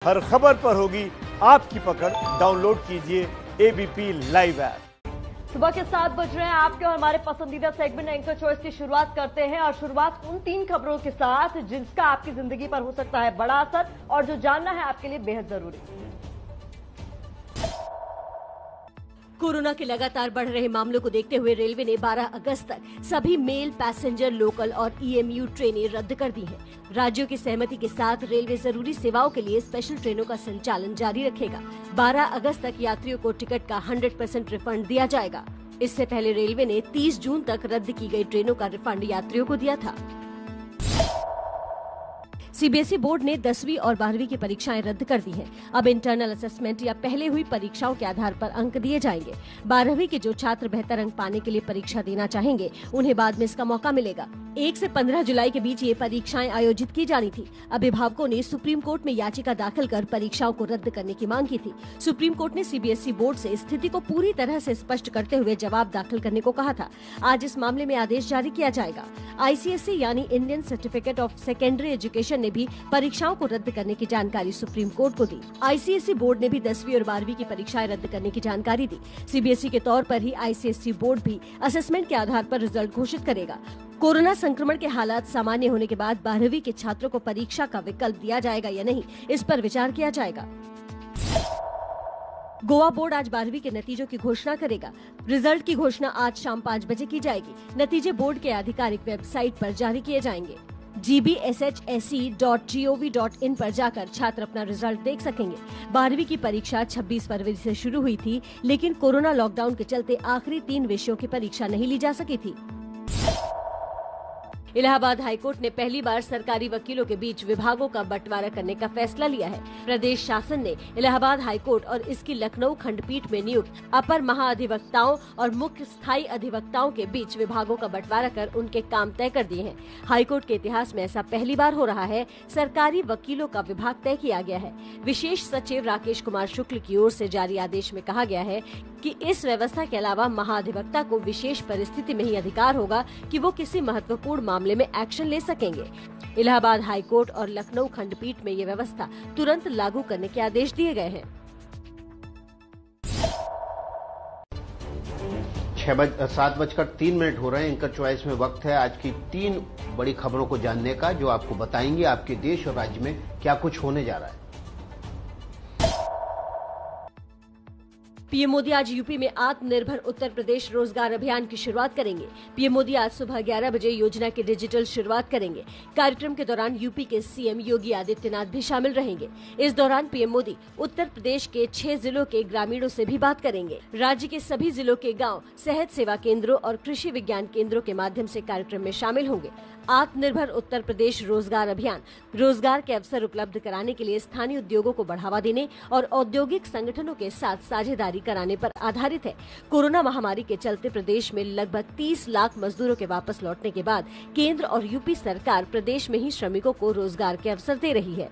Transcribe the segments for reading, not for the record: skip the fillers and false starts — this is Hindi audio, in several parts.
हर खबर पर होगी आपकी पकड़। डाउनलोड कीजिए एबीपी लाइव ऐप। सुबह के 7 बज रहे हैं। आपके और हमारे पसंदीदा सेगमेंट एंकर चॉइस की शुरुआत करते हैं और शुरुआत उन 3 खबरों के साथ जिसका आपकी जिंदगी पर हो सकता है बड़ा असर और जो जानना है आपके लिए बेहद जरूरी। कोरोना के लगातार बढ़ रहे मामलों को देखते हुए रेलवे ने 12 अगस्त तक सभी मेल, पैसेंजर, लोकल और ईएमयू ट्रेनें रद्द कर दी हैं। राज्यों की सहमति के साथ रेलवे जरूरी सेवाओं के लिए स्पेशल ट्रेनों का संचालन जारी रखेगा। 12 अगस्त तक यात्रियों को टिकट का 100% रिफंड दिया जाएगा। इससे पहले रेलवे ने 30 जून तक रद्द की गई ट्रेनों का रिफंड यात्रियों को दिया था। सीबीएसई बोर्ड ने 10वीं और 12वीं की परीक्षाएं रद्द कर दी हैं। अब इंटरनल असेसमेंट या पहले हुई परीक्षाओं के आधार पर अंक दिए जाएंगे। 12वीं के जो छात्र बेहतर अंक पाने के लिए परीक्षा देना चाहेंगे उन्हें बाद में इसका मौका मिलेगा। 1 से 15 जुलाई के बीच ये परीक्षाएं आयोजित की जानी थी। अभिभावकों ने सुप्रीम कोर्ट में याचिका दाखिल कर परीक्षाओं को रद्द करने की मांग की थी। सुप्रीम कोर्ट ने सीबीएसई बोर्ड से स्थिति को पूरी तरह से स्पष्ट करते हुए जवाब दाखिल करने को कहा था। आज इस मामले में आदेश जारी किया जाएगा। आईसीएसई यानी Indian certificate of secondary education ने भी परीक्षाओं को रद्द करने की जानकारी सुप्रीम कोर्ट को दी। आईसीएसई बोर्ड ने भी 10वीं और 12वीं की परीक्षाएं रद्द करने की जानकारी दी। सीबीएसई के तौर पर ही आईसीएसई बोर्ड भी असेसमेंट के आधार पर रिजल्ट घोषित करेगा। कोरोना संक्रमण के हालात सामान्य होने के बाद 12वीं के छात्रों को परीक्षा का विकल्प दिया जाएगा या नहीं, इस पर विचार किया जाएगा। गोवा बोर्ड आज 12वीं के नतीजों की घोषणा करेगा। रिजल्ट की घोषणा आज शाम 5 बजे की जाएगी। नतीजे बोर्ड के आधिकारिक वेबसाइट पर जारी किए जाएंगे। gbshse.gov.in पर जाकर छात्र अपना रिजल्ट देख सकेंगे। 12वीं की परीक्षा 26 फरवरी से शुरू हुई थी, लेकिन कोरोना लॉकडाउन के चलते आखिरी 3 विषयों की परीक्षा नहीं ली जा सकी थी। इलाहाबाद हाईकोर्ट ने पहली बार सरकारी वकीलों के बीच विभागों का बंटवारा करने का फैसला लिया है। प्रदेश शासन ने इलाहाबाद हाईकोर्ट और इसकी लखनऊ खंडपीठ में नियुक्त अपर महाअधिवक्ताओं और मुख्य स्थायी अधिवक्ताओं के बीच विभागों का बंटवारा कर उनके काम तय कर दिए हैं। हाईकोर्ट के इतिहास में ऐसा पहली बार हो रहा है। सरकारी वकीलों का विभाग तय किया गया है। विशेष सचिव राकेश कुमार शुक्ल की ओर से जारी आदेश में कहा गया है कि इस व्यवस्था के अलावा महाअधिवक्ता को विशेष परिस्थिति में ही अधिकार होगा कि वो किसी महत्वपूर्ण मामले में एक्शन ले सकेंगे। इलाहाबाद हाईकोर्ट और लखनऊ खंडपीठ में ये व्यवस्था तुरंत लागू करने के आदेश दिए गए हैं। 7:03 हो रहे हैं। एंकर चॉइस में वक्त है आज की 3 बड़ी खबरों को जानने का, जो आपको बताएंगे आपके देश और राज्य में क्या कुछ होने जा रहा है। पीएम मोदी आज यूपी में आत्मनिर्भर उत्तर प्रदेश रोजगार अभियान की शुरुआत करेंगे। पीएम मोदी आज सुबह 11 बजे योजना की डिजिटल शुरुआत करेंगे। कार्यक्रम के दौरान यूपी के सीएम योगी आदित्यनाथ भी शामिल रहेंगे। इस दौरान पीएम मोदी उत्तर प्रदेश के 6 जिलों के ग्रामीणों से भी बात करेंगे। राज्य के सभी जिलों के गांव, सेहत सेवा केंद्रों और कृषि विज्ञान केंद्रों के माध्यम से कार्यक्रम में शामिल होंगे। आत्मनिर्भर उत्तर प्रदेश रोजगार अभियान रोजगार के अवसर उपलब्ध कराने के लिए स्थानीय उद्योगों को बढ़ावा देने और औद्योगिक संगठनों के साथ साझेदारी कराने पर आधारित है। कोरोना महामारी के चलते प्रदेश में लगभग 30 लाख मजदूरों के वापस लौटने के बाद केंद्र और यूपी सरकार प्रदेश में ही श्रमिकों को रोजगार के अवसर दे रही है।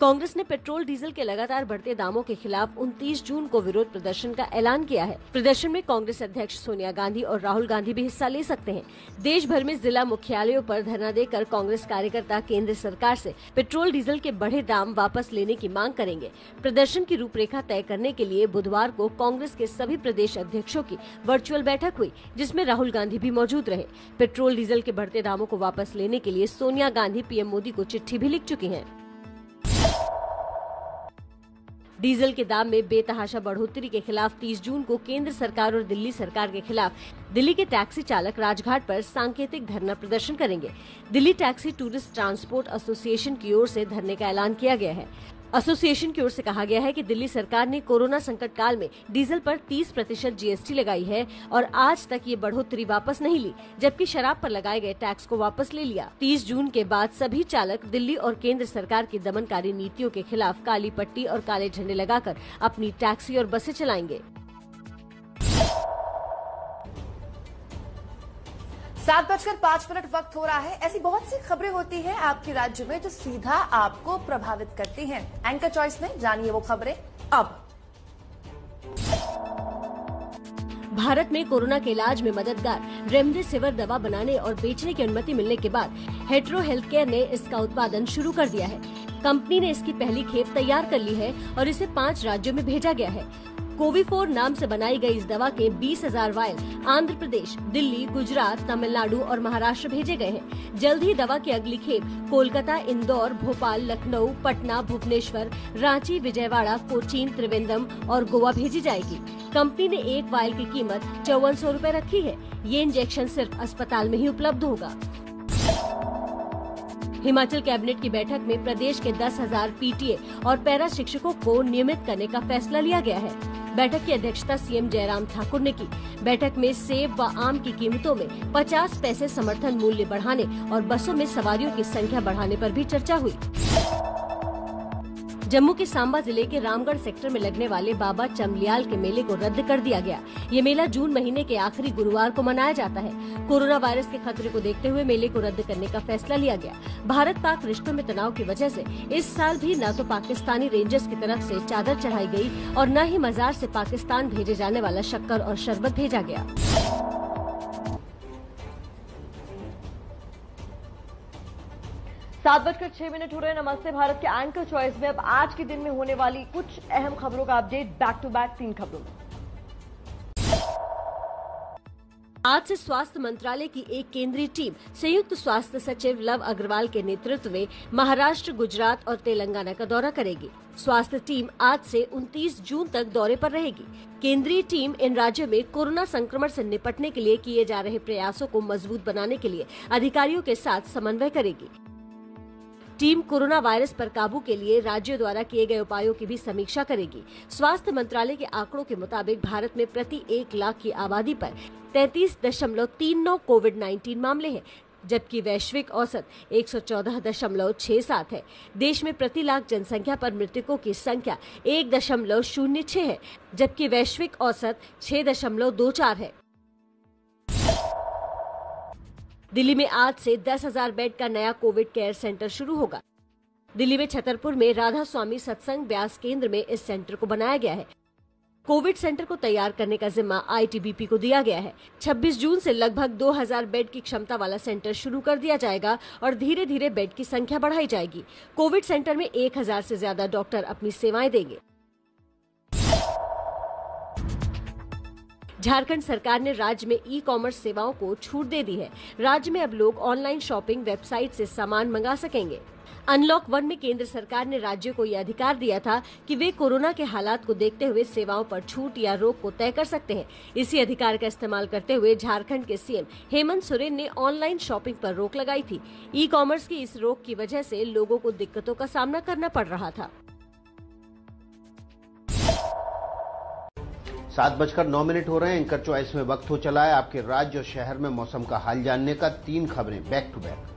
कांग्रेस ने पेट्रोल डीजल के लगातार बढ़ते दामों के खिलाफ 29 जून को विरोध प्रदर्शन का ऐलान किया है। प्रदर्शन में कांग्रेस अध्यक्ष सोनिया गांधी और राहुल गांधी भी हिस्सा ले सकते हैं। देश भर में जिला मुख्यालयों पर धरना देकर कांग्रेस कार्यकर्ता केंद्र सरकार से पेट्रोल डीजल के बढ़े दाम वापस लेने की मांग करेंगे। प्रदर्शन की रूपरेखा तय करने के लिए बुधवार को कांग्रेस के सभी प्रदेश अध्यक्षों की वर्चुअल बैठक हुई, जिसमें राहुल गांधी भी मौजूद रहे। पेट्रोल डीजल के बढ़ते दामों को वापस लेने के लिए सोनिया गांधी पीएम मोदी को चिट्ठी भी लिख चुकी हैं। डीजल के दाम में बेतहाशा बढ़ोतरी के खिलाफ 30 जून को केंद्र सरकार और दिल्ली सरकार के खिलाफ दिल्ली के टैक्सी चालक राजघाट पर सांकेतिक धरना प्रदर्शन करेंगे। Delhi taxi tourist transport association की ओर से धरने का ऐलान किया गया है। एसोसिएशन की ओर से कहा गया है कि दिल्ली सरकार ने कोरोना संकट काल में डीजल पर 30% जीएसटी लगाई है और आज तक ये बढ़ोतरी वापस नहीं ली, जबकि शराब पर लगाए गए टैक्स को वापस ले लिया। 30 जून के बाद सभी चालक दिल्ली और केंद्र सरकार की दमनकारी नीतियों के खिलाफ काली पट्टी और काले झंडे लगाकर अपनी टैक्सी और बसें चलाएंगे। 7:05 वक्त हो रहा है। ऐसी बहुत सी खबरें होती हैं आपके राज्य में जो सीधा आपको प्रभावित करती हैं। एंकर चॉइस में जानिए वो खबरें अब। भारत में कोरोना के इलाज में मददगार रेमडेसिविर दवा बनाने और बेचने की अनुमति मिलने के बाद हेट्रो हेल्थकेयर ने इसका उत्पादन शुरू कर दिया है। कंपनी ने इसकी पहली खेप तैयार कर ली है और इसे 5 राज्यों में भेजा गया है। कोविफोर नाम से बनाई गई इस दवा के 20,000 वायल आंध्र प्रदेश, दिल्ली, गुजरात, तमिलनाडु और महाराष्ट्र भेजे गए हैं। जल्द ही दवा की अगली खेप कोलकाता, इंदौर, भोपाल, लखनऊ, पटना, भुवनेश्वर, रांची, विजयवाड़ा, कोचीन, त्रिवेंद्रम और गोवा भेजी जाएगी। कंपनी ने एक वायल की कीमत 5400 रूपए रखी है। ये इंजेक्शन सिर्फ अस्पताल में ही उपलब्ध होगा। हिमाचल कैबिनेट की बैठक में प्रदेश के 10,000 पीटीए और पैरा शिक्षकों को नियमित करने का फैसला लिया गया है। बैठक की अध्यक्षता सीएम जयराम ठाकुर ने की। बैठक में सेब व आम की कीमतों में 50 पैसे समर्थन मूल्य बढ़ाने और बसों में सवारियों की संख्या बढ़ाने पर भी चर्चा हुई। जम्मू के सांबा जिले के रामगढ़ सेक्टर में लगने वाले बाबा चमलियाल के मेले को रद्द कर दिया गया। ये मेला जून महीने के आखिरी गुरुवार को मनाया जाता है। कोरोना वायरस के खतरे को देखते हुए मेले को रद्द करने का फैसला लिया गया। भारत पाक रिश्तों में तनाव की वजह से इस साल भी न तो पाकिस्तानी रेंजर्स की तरफ से चादर चढ़ाई गई और न ही मजार से पाकिस्तान भेजे जाने वाला शक्कर और शरबत भेजा गया। 7:06 हो रहे हैं। नमस्ते भारत के एंकर चॉइस में अब आज के दिन में होने वाली कुछ अहम खबरों का अपडेट बैक टू बैक 3 खबरों में। आज से स्वास्थ्य मंत्रालय की एक केंद्रीय टीम संयुक्त स्वास्थ्य सचिव लव अग्रवाल के नेतृत्व में महाराष्ट्र, गुजरात और तेलंगाना का दौरा करेगी। स्वास्थ्य टीम आज से 29 जून तक दौरे पर रहेगी। केंद्रीय टीम इन राज्यों में कोरोना संक्रमण से निपटने के लिए किए जा रहे प्रयासों को मजबूत बनाने के लिए अधिकारियों के साथ समन्वय करेगी। टीम कोरोना वायरस पर काबू के लिए राज्यों द्वारा किए गए उपायों की भी समीक्षा करेगी। स्वास्थ्य मंत्रालय के आंकड़ों के मुताबिक भारत में प्रति 1 लाख की आबादी पर 33.39 कोविड-19 मामले हैं, जबकि वैश्विक औसत 114.67 है। देश में प्रति लाख जनसंख्या पर मृतकों की संख्या 1.06 है, जबकि वैश्विक औसत 6.24 है। दिल्ली में आज से 10,000 बेड का नया कोविड केयर सेंटर शुरू होगा। दिल्ली में छतरपुर में राधा स्वामी सत्संग व्यास केंद्र में इस सेंटर को बनाया गया है। कोविड सेंटर को तैयार करने का जिम्मा आईटीबीपी को दिया गया है। 26 जून से लगभग 2,000 बेड की क्षमता वाला सेंटर शुरू कर दिया जाएगा और धीरे धीरे बेड की संख्या बढ़ाई जाएगी। कोविड सेंटर में 1,000 से ज्यादा डॉक्टर अपनी सेवाएं देंगे। झारखंड सरकार ने राज्य में ई-कॉमर्स सेवाओं को छूट दे दी है। राज्य में अब लोग ऑनलाइन शॉपिंग वेबसाइट से सामान मंगा सकेंगे। अनलॉक 1 में केंद्र सरकार ने राज्यों को यह अधिकार दिया था कि वे कोरोना के हालात को देखते हुए सेवाओं पर छूट या रोक को तय कर सकते हैं। इसी अधिकार का इस्तेमाल करते हुए झारखंड के सीएम हेमंत सोरेन ने ऑनलाइन शॉपिंग पर रोक लगाई थी। ई-कॉमर्स की इस रोक की वजह से लोगों को दिक्कतों का सामना करना पड़ रहा था। 7:09 हो रहे हैं। एंकर चॉइस में वक्त हो चला है आपके राज्य और शहर में मौसम का हाल जानने का। 3 खबरें बैक टू बैक।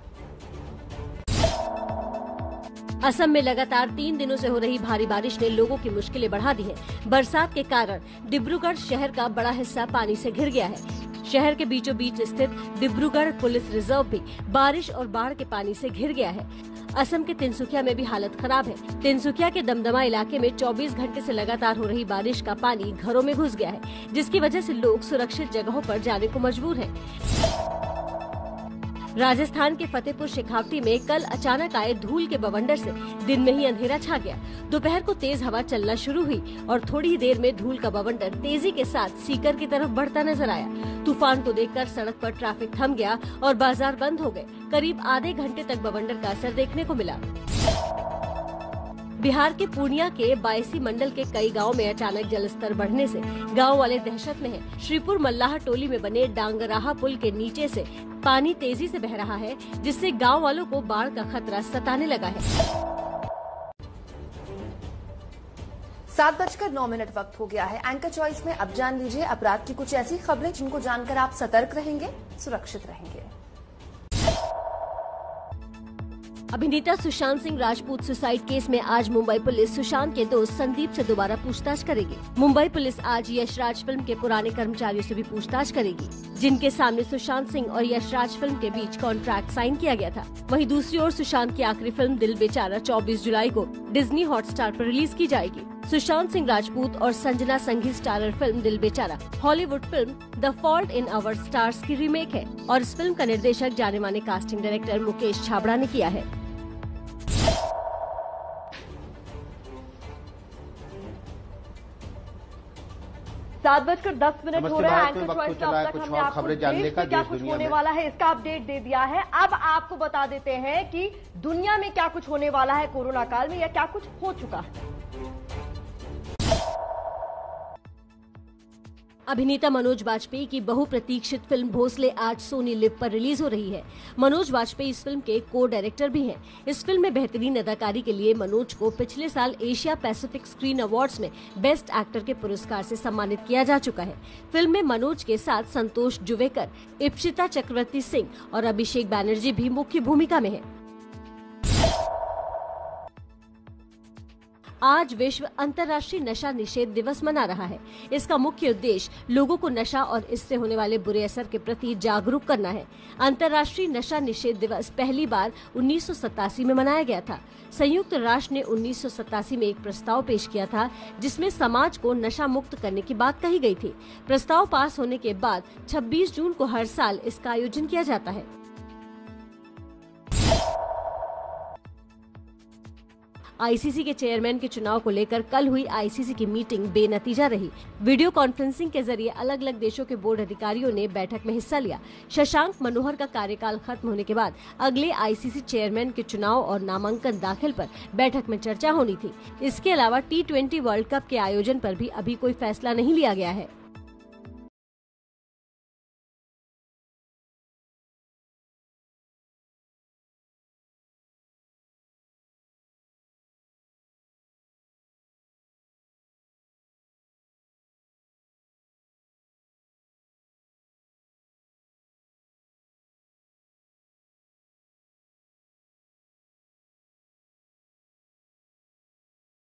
असम में लगातार 3 दिनों से हो रही भारी बारिश ने लोगों की मुश्किलें बढ़ा दी है। बरसात के कारण डिब्रूगढ़ शहर का बड़ा हिस्सा पानी से घिर गया है। शहर के बीचों बीच स्थित डिब्रूगढ़ पुलिस रिजर्व भी बारिश और बाढ़ के पानी से घिर गया है। असम के तिनसुकिया में भी हालत खराब है। तिनसुकिया के दमदमा इलाके में 24 घंटे से लगातार हो रही बारिश का पानी घरों में घुस गया है, जिसकी वजह से लोग सुरक्षित जगहों पर जाने को मजबूर हैं। राजस्थान के फतेहपुर शेखावटी में कल अचानक आए धूल के बवंडर से दिन में ही अंधेरा छा गया। दोपहर को तेज हवा चलना शुरू हुई और थोड़ी ही देर में धूल का बवंडर तेजी के साथ सीकर की तरफ बढ़ता नजर आया। तूफान को देखकर सड़क पर ट्रैफिक थम गया और बाजार बंद हो गए। करीब आधे घंटे तक बवंडर का असर देखने को मिला। बिहार के पूर्णिया के बायसी मंडल के कई गांव में अचानक जलस्तर बढ़ने से गांव वाले दहशत में हैं। श्रीपुर मल्लाह टोली में बने डांगराहा पुल के नीचे से पानी तेजी से बह रहा है, जिससे गांव वालों को बाढ़ का खतरा सताने लगा है। 7:09 वक्त हो गया है। एंकर चॉइस में अब जान लीजिए अपराध की कुछ ऐसी खबरें जिनको जानकर आप सतर्क रहेंगे, सुरक्षित रहेंगे। अभिनेता सुशांत सिंह राजपूत सुसाइड केस में आज मुंबई पुलिस सुशांत के दोस्त संदीप से दोबारा पूछताछ करेगी। मुंबई पुलिस आज यशराज फिल्म के पुराने कर्मचारियों से भी पूछताछ करेगी, जिनके सामने सुशांत सिंह और यशराज फिल्म के बीच कॉन्ट्रैक्ट साइन किया गया था। वहीं दूसरी ओर सुशांत की आखिरी फिल्म दिल बेचारा 24 जुलाई को डिज्नी हॉटस्टार पर रिलीज की जाएगी। सुशांत सिंह राजपूत और संजना संघी starrer film Dil Bechara Hollywood film The Fault in Our Stars की रीमेक है और इस फिल्म का निर्देशक जाने माने कास्टिंग डायरेक्टर मुकेश छाबड़ा ने किया है। 7:10 हो रहा है। एंकर चॉइस में अब तक कुछ हमने और आपको खबरें जानने देश का, में क्या देश कुछ दुनिया होने में। वाला है इसका अपडेट दे दिया है। अब आपको बता देते हैं कि दुनिया में क्या कुछ होने वाला है कोरोना काल में या क्या कुछ हो चुका है। अभिनेता मनोज वाजपेयी की बहुप्रतीक्षित फिल्म भोसले आज सोनी लिव पर रिलीज हो रही है। मनोज वाजपेयी इस फिल्म के को डायरेक्टर भी हैं। इस फिल्म में बेहतरीन अदाकारी के लिए मनोज को पिछले साल एशिया पैसिफिक स्क्रीन अवार्ड्स में बेस्ट एक्टर के पुरस्कार से सम्मानित किया जा चुका है। फिल्म में मनोज के साथ संतोष जुवेकर, इप्सिता चक्रवर्ती सिंह और अभिषेक बैनर्जी भी मुख्य भूमिका में है। आज विश्व अंतर्राष्ट्रीय नशा निषेध दिवस मना रहा है। इसका मुख्य उद्देश्य लोगों को नशा और इससे होने वाले बुरे असर के प्रति जागरूक करना है। अंतर्राष्ट्रीय नशा निषेध दिवस पहली बार 1987 में मनाया गया था। संयुक्त राष्ट्र ने 1987 में एक प्रस्ताव पेश किया था जिसमें समाज को नशा मुक्त करने की बात कही गई थी। प्रस्ताव पास होने के बाद 26 जून को हर साल इसका आयोजन किया जाता है। आईसीसी के चेयरमैन के चुनाव को लेकर कल हुई आईसीसी की मीटिंग बेनतीजा रही। वीडियो कॉन्फ्रेंसिंग के जरिए अलग अलग देशों के बोर्ड अधिकारियों ने बैठक में हिस्सा लिया। शशांक मनोहर का कार्यकाल खत्म होने के बाद अगले आईसीसी चेयरमैन के चुनाव और नामांकन दाखिल पर बैठक में चर्चा होनी थी। इसके अलावा T20 वर्ल्ड कप के आयोजन पर भी अभी कोई फैसला नहीं लिया गया है।